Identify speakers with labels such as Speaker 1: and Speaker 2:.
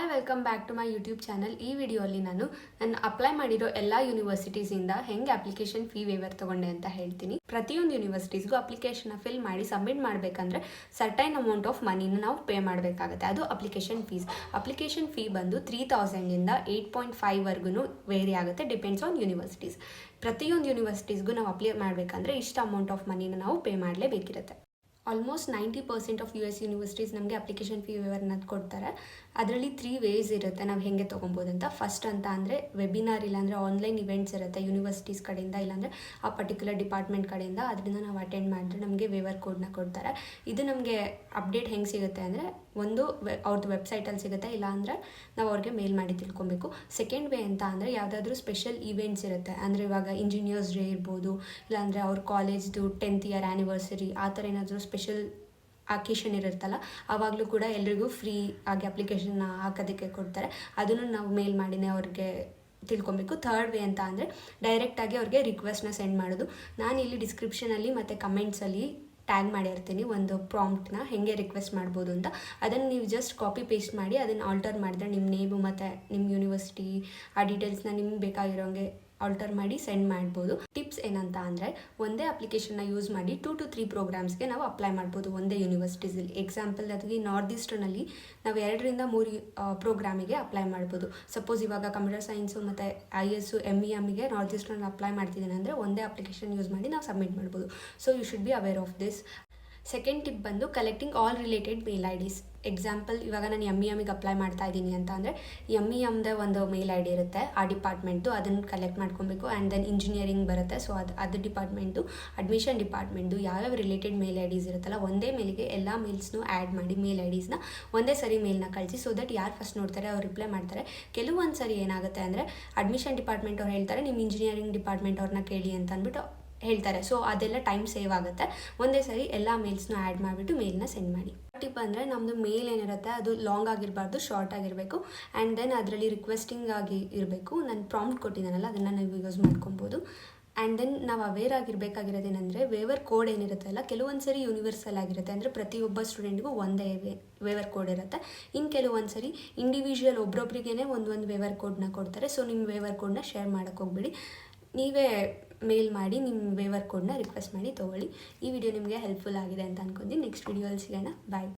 Speaker 1: Hi welcome back to my YouTube channel. ಈ ವಿಡಿಯೋಲಿ ನಾನು ಅಪ್ಲೈ ಮಾಡಿರೋ ಎಲ್ಲ ಯೂನಿವರ್ಸಿಟೀಸಿಂದ ಹೆಂಗೆ ಅಪ್ಲಿಕೇಶನ್ ಫೀ ವೇವರ್ ತೊಗೊಂಡೆ ಅಂತ ಹೇಳ್ತೀನಿ. ಪ್ರತಿಯೊಂದು ಯೂನಿವರ್ಸಿಟೀಸ್ಗೂ ಅಪ್ಲಿಕೇಶನ್ನ ಫಿಲ್ ಮಾಡಿ ಸಬ್ಮಿಟ್ ಮಾಡಬೇಕಂದ್ರೆ ಸರ್ಟೈನ್ ಅಮೌಂಟ್ ಆಫ್ ಮನಿನ ನಾವು ಪೇ ಮಾಡಬೇಕಾಗುತ್ತೆ. ಅದು ಅಪ್ಲಿಕೇಶನ್ ಫೀಸ್. ಅಪ್ಲಿಕೇಶನ್ ಫೀ ಬಂದು 3000ಇಂದ 8.5ವರೆಗೂ ವೇರಿ ಆಗುತ್ತೆ, ಡಿಪೆಂಡ್ಸ್ ಆನ್ ಯೂನಿವರ್ಸಿಟೀಸ್. ಪ್ರತಿಯೊಂದು ಯೂನಿವರ್ಸಿಟೀಸ್ಗೂ ನಾವು ಅಪ್ಲೈ ಮಾಡಬೇಕಂದ್ರೆ ಇಷ್ಟು ಅಮೌಂಟ್ ಆಫ್ ಮನಿನ ನಾವು ಪೇ ಮಾಡಲೇಬೇಕಿರುತ್ತೆ. ಆಲ್ಮೋಸ್ಟ್ 90% ಆಫ್ US ಯೂನಿವರ್ಸಿಟೀಸ್ ನಮಗೆ ಅಪ್ಲಿಕೇಶನ್ ಫೀ ವೇವರ್ನ ಕೊಡ್ತಾರೆ. ಅದರಲ್ಲಿ 3 ವೇಸ್ ಇರುತ್ತೆ ನಾವು ಹೇಗೆ ತೊಗೊಬೋದಂತ. ಫಸ್ಟ್ ಅಂತ ಅಂದರೆ ವೆಬಿನಾರ್, ಇಲ್ಲಾಂದರೆ ಆನ್ಲೈನ್ ಇವೆಂಟ್ಸ್ ಇರುತ್ತೆ ಯೂನಿವರ್ಸಿಟೀಸ್ ಕಡೆಯಿಂದ, ಇಲ್ಲಾಂದರೆ ಆ ಪರ್ಟಿಕ್ಯುಲರ್ ಡಿಪಾರ್ಟ್ಮೆಂಟ್ ಕಡೆಯಿಂದ. ಅದರಿಂದ ನಾವು ಅಟೆಂಡ್ ಮಾಡಿದ್ರೆ ನಮಗೆ ವೇವರ್ ಕೋಡ್ನ ಕೊಡ್ತಾರೆ. ಇದು ನಮಗೆ ಅಪ್ಡೇಟ್ ಹೆಂಗೆ ಸಿಗುತ್ತೆ ಅಂದರೆ, ಒಂದು ಅವ್ರದ್ದು ವೆಬ್ಸೈಟಲ್ಲಿ ಸಿಗುತ್ತೆ, ಇಲ್ಲಾಂದರೆ ನಾವು ಅವ್ರಿಗೆ ಮೇಲ್ ಮಾಡಿ ತಿಳ್ಕೊಬೇಕು. ಸೆಕೆಂಡ್ ವೇ ಅಂತ ಅಂದರೆ ಯಾವುದಾದ್ರೂ ಸ್ಪೆಷಲ್ ಈವೆಂಟ್ಸ್ ಇರುತ್ತೆ, ಅಂದರೆ ಇವಾಗ ಇಂಜಿನಿಯರ್ಸ್ ಡೇ ಇರ್ಬೋದು, ಇಲ್ಲಾಂದರೆ ಅವ್ರ ಕಾಲೇಜ್ದು 10th ಇಯರ್ ಆ್ಯನಿವರ್ಸರಿ, ಆ ಥರ ಏನಾದರೂ ಸ್ಪೆಷಲ್ ಅಕೇಶನ್ ಇರುತ್ತಲ್ಲ, ಆವಾಗಲೂ ಕೂಡ ಎಲ್ರಿಗೂ ಫ್ರೀ ಆಗಿ ಅಪ್ಲಿಕೇಶನ್ನ ಹಾಕೋದಕ್ಕೆ ಕೊಡ್ತಾರೆ. ಅದನ್ನು ನಾವು ಮೇಲ್ ಮಾಡಿನೇ ಅವ್ರಿಗೆ ತಿಳ್ಕೊಬೇಕು. ಥರ್ಡ್ ವೇ ಅಂತ ಅಂದರೆ ಡೈರೆಕ್ಟಾಗಿ ಅವ್ರಿಗೆ ರಿಕ್ವೆಸ್ಟ್ನ ಸೆಂಡ್ ಮಾಡೋದು. ನಾನು ಇಲ್ಲಿ ಡಿಸ್ಕ್ರಿಪ್ಷನಲ್ಲಿ ಮತ್ತು ಕಮೆಂಟ್ಸಲ್ಲಿ ಟ್ಯಾಗ್ ಮಾಡಿರ್ತೀನಿ ಒಂದು ಪ್ರಾಂಪ್ಟ್ನ ಹೇಗೆ ರಿಕ್ವೆಸ್ಟ್ ಮಾಡ್ಬೋದು ಅಂತ. ಅದನ್ನು ನೀವು ಜಸ್ಟ್ ಕಾಪಿ ಪೇಸ್ಟ್ ಮಾಡಿ ಅದನ್ನು ಆಲ್ಟರ್ ಮಾಡಿದ್ರೆ ನಿಮ್ಮ ನೇಮು ಮತ್ತು ನಿಮ್ಮ ಯೂನಿವರ್ಸಿಟಿ ಆ ಡೀಟೇಲ್ಸ್ನ ನಿಮ್ಗೆ ಬೇಕಾಗಿರೋಂಗೆ ಆಲ್ಟರ್ ಮಾಡಿ ಸೆಂಡ್ ಮಾಡ್ಬೋದು. ಟಿಪ್ಸ್ ಏನಂತ ಅಂದರೆ, ಒಂದೇ ಅಪ್ಲಿಕೇಶನ್ನ ಯೂಸ್ ಮಾಡಿ 2 to 3 ಪ್ರೋಗ್ರಾಮ್ಸ್ಗೆ ನಾವು ಅಪ್ಲೈ ಮಾಡ್ಬೋದು ಒಂದೇ ಯೂನಿವರ್ಸಿಟೀಸಲ್ಲಿ. ಎಕ್ಸಾಂಪಲ್ ಅದಕ್ಕೆ ನಾರ್ತ್ ಈಸ್ಟರ್ನಲ್ಲಿ ನಾವು 2ರಿಂದ 3 ಪ್ರೋಗ್ರಾಮಿಗೆ ಅಪ್ಲೈ ಮಾಡ್ಬೋದು. ಸಪೋಸ್ ಇವಾಗ ಕಂಪ್ಯೂಟರ್ ಸೈನ್ಸು ಮತ್ತು IS MEMಗೆ ನಾರ್ತ್ ಈಸ್ಟರ್ನಲ್ಲಿ ಅಪ್ಲೈ ಮಾಡ್ತಿದ್ದೇನೆ ಅಂದರೆ ಒಂದೇ ಅಪ್ಲಿಕೇಶನ್ ಯೂಸ್ ಮಾಡಿ ನಾವು ಸಬ್ಮಿಟ್ ಮಾಡ್ಬೋದು. So you should be aware of this. Second tip ಬಂದು collecting all related mail IDs. Example ಇವಾಗ ನಾನು MEMಗೆ ಅಪ್ಲೈ ಮಾಡ್ತಾ ಇದ್ದೀನಿ ಅಂತ ಅಂದರೆ MEMದೇ ಒಂದು ಮೇಲ್ ID ಇರುತ್ತೆ ಆ ಡಿಪಾರ್ಟ್ಮೆಂಟು, ಅದನ್ನು ಕಲೆಕ್ಟ್ ಮಾಡ್ಕೊಬೇಕು. ಆ್ಯಂಡ್ ದೆನ್ ಇಂಜಿನಿಯರಿಂಗ್ ಬರುತ್ತೆ, ಸೊ ಅದು ಡಿಪಾರ್ಟ್ಮೆಂಟು, ಅಡ್ಮಿಷನ್ ಡಿಪಾರ್ಟ್ಮೆಂಟು, ಯಾವ್ಯಾವ ರಿಲೇಟೆಡ್ ಮೇಲ್ IDs ಇರುತ್ತಲ್ಲ ಒಂದೇ ಮೇಲಿಗೆ ಎಲ್ಲ ಮೇಲ್ಸ್ನು ಆ್ಯಡ್ ಮಾಡಿ ಮೇಲ್ IDsನ ಒಂದೇ ಸರಿ ಮೇಲ್ನ ಕಳಿಸಿ. ಸೊ ದಟ್ ಯಾರು ಫಸ್ಟ್ ನೋಡ್ತಾರೆ ಅವ್ರು ರಿಪ್ಲೈ ಮಾಡ್ತಾರೆ. ಕೆಲವೊಂದು ಸರಿ ಏನಾಗುತ್ತೆ ಅಂದರೆ ಅಡ್ಮಿಷನ್ ಡಿಪಾರ್ಟ್ಮೆಂಟ್ ಅವ್ರು ಹೇಳ್ತಾರೆ ನಿಮ್ಮ ಇಂಜಿನಿಯರಿಂಗ್ ಡಿಪಾರ್ಟ್ಮೆಂಟ್ ಅವ್ರನ್ನ ಕೇಳಿ ಅಂತ ಅಂದ್ಬಿಟ್ಟು ಹೇಳ್ತಾರೆ. ಸೊ ಅದೆಲ್ಲ ಟೈಮ್ ಸೇವ್ ಆಗುತ್ತೆ. ಒಂದೇ ಸರಿ ಎಲ್ಲ ಮೇಲ್ಸ್ನ ಆ್ಯಡ್ ಮಾಡಿಬಿಟ್ಟು ಮೇಲ್ನ ಸೆಂಡ್ ಮಾಡಿ. ಟಿಪ್ ಅಂದರೆ ನಮ್ಮದು ಮೇಲ್ ಏನಿರುತ್ತೆ ಅದು ಲಾಂಗ್ ಆಗಿರಬಾರ್ದು, ಶಾರ್ಟ್ ಆಗಿರಬೇಕು. ಆ್ಯಂಡ್ ದೆನ್ ಅದರಲ್ಲಿ ರಿಕ್ವೆಸ್ಟಿಂಗ್ ಆಗಿ ಇರಬೇಕು. ನಾನು ಪ್ರಾಂಪ್ಟ್ ಕೊಟ್ಟಿದ್ದಾನಲ್ಲ ಅದನ್ನು ನೀವು ಯೂಸ್ ಮಾಡ್ಕೊಬೋದು. ಆ್ಯಂಡ್ ದೆನ್ ನಾವು ಅವೇರ್ ಆಗಿರಬೇಕಾಗಿರೋದೇನೆಂದರೆ, ವೇವರ್ ಕೋಡ್ ಏನಿರುತ್ತಲ್ಲ ಕೆಲವೊಂದು ಸರಿ ಯೂನಿವರ್ಸಲ್ ಆಗಿರುತ್ತೆ, ಅಂದರೆ ಪ್ರತಿಯೊಬ್ಬ ಸ್ಟೂಡೆಂಟ್ಗೂ ಒಂದೇ ವೇವರ್ ಕೋಡ್ ಇರುತ್ತೆ. ಇನ್ನು ಕೆಲವೊಂದು ಸರಿ ಇಂಡಿವಿಜುವಲ್ ಒಬ್ರೊಬ್ರಿಗೇ ಒಂದೊಂದು ವೇವರ್ ಕೋಡ್ನ ಕೊಡ್ತಾರೆ. ಸೊ ನಿಮ್ಮ ವೇವರ್ ಕೋಡ್ನ ಶೇರ್ ಮಾಡೋಕ್ಕೆ ಹೋಗ್ಬೇಡಿ, ನೀವೇ ಮೇಲ್ ಮಾಡಿ ನಿಮ್ಮ ವೇವರ್ ಕೋಡ್ನ ರಿಕ್ವೆಸ್ಟ್ ಮಾಡಿ ತೊಗೊಳ್ಳಿ. ಈ ವಿಡಿಯೋ ನಿಮಗೆ ಹೆಲ್ಪ್ಫುಲ್ ಆಗಿದೆ ಅಂತ ಅನ್ಕೊಂತೀನಿ. ನೆಕ್ಸ್ಟ್ ವಿಡಿಯೋಲ್ಲಿ ಸಿಗೋಣ. ಬಾಯ್.